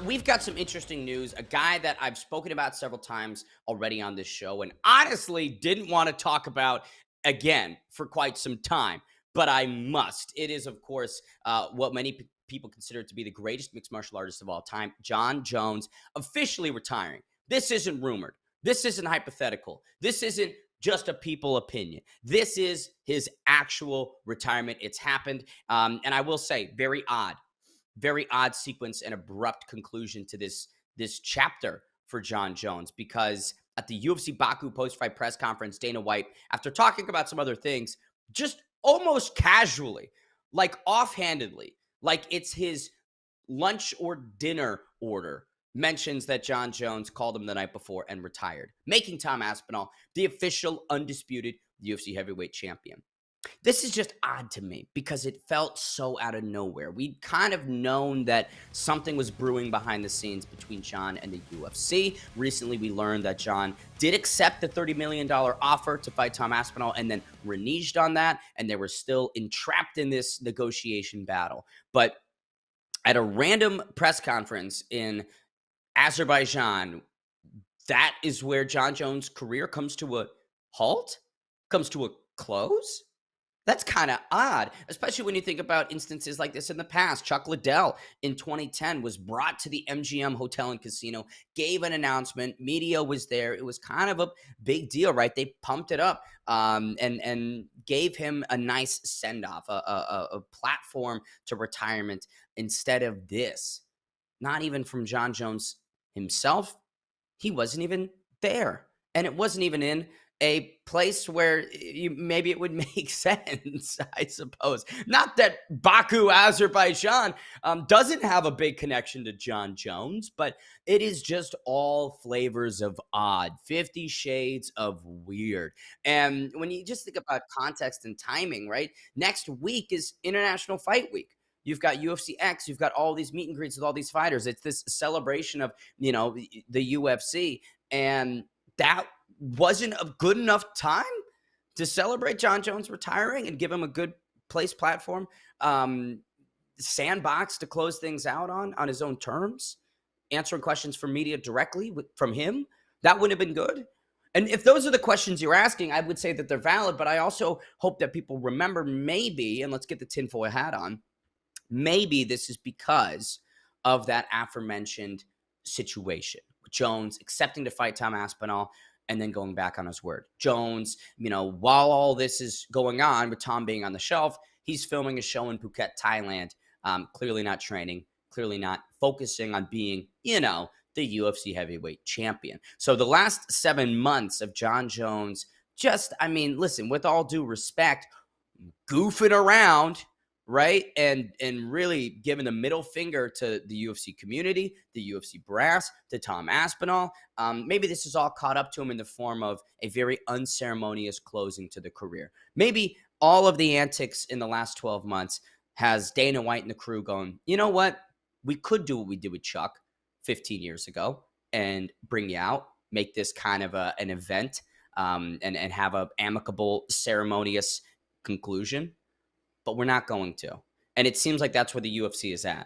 we've got some interesting news. A guy that I've spoken about several times already on this show, and honestly didn't want to talk about again for quite some time, but I must. It is, of course, what many people consider to be the greatest mixed martial artist of all time, Jon Jones, officially retiring. This isn't rumored. This isn't hypothetical. This isn't just a people opinion. This is his actual retirement. It's happened. And I will say, very odd sequence and abrupt conclusion to this chapter for Jon Jones, because at the UFC Baku post-fight press conference, Dana White, after talking about some other things, just almost casually, like offhandedly, like it's his lunch or dinner order, mentions that Jon Jones called him the night before and retired, making Tom Aspinall the official undisputed UFC heavyweight champion. This is just odd to me because it felt so out of nowhere. We'd kind of known that something was brewing behind the scenes between Jon and the UFC. Recently, we learned that Jon did accept the $30 million offer to fight Tom Aspinall and then reneged on that, and they were still entrapped in this negotiation battle. But at a random press conference in Azerbaijan, that is where Jon Jones' career comes to a halt, comes to a close. That's kind of odd, especially when you think about instances like this in the past. Chuck Liddell in 2010 was brought to the MGM Hotel and Casino, gave an announcement. Media was there. It was kind of a big deal, right? They pumped it up and gave him a nice send off, a platform to retirement instead of this. Not even from Jon Jones himself. He wasn't even there. And it wasn't even in a place where maybe it would make sense, I suppose. Not that Baku, Azerbaijan doesn't have a big connection to Jon Jones, but it is just all flavors of odd, 50 shades of weird. And when you just think about context and timing, right? Next week is International Fight Week. You've got UFC X, you've got all these meet and greets with all these fighters. It's this celebration of, the UFC. And that wasn't a good enough time to celebrate Jon Jones retiring and give him a good place platform, sandbox to close things out on his own terms, answering questions from media directly from him. That would have been good. And if those are the questions you're asking, I would say that they're valid, but I also hope that people remember, maybe, and let's get the tinfoil hat on, maybe this is because of that aforementioned situation. Jones accepting to fight Tom Aspinall and then going back on his word. Jones, while all this is going on with Tom being on the shelf, he's filming a show in Phuket, Thailand, clearly not training, clearly not focusing on being, the UFC heavyweight champion. So the last 7 months of Jon Jones, listen, with all due respect, goofing around, right? And really giving the middle finger to the UFC community, the UFC brass, to Tom Aspinall. Maybe this is all caught up to him in the form of a very unceremonious closing to the career. Maybe all of the antics in the last 12 months has Dana White and the crew going, you know what? We could do what we did with Chuck 15 years ago and bring you out, make this kind of an event, and have an amicable, ceremonious conclusion. But we're not going to. And it seems like that's where the UFC is at.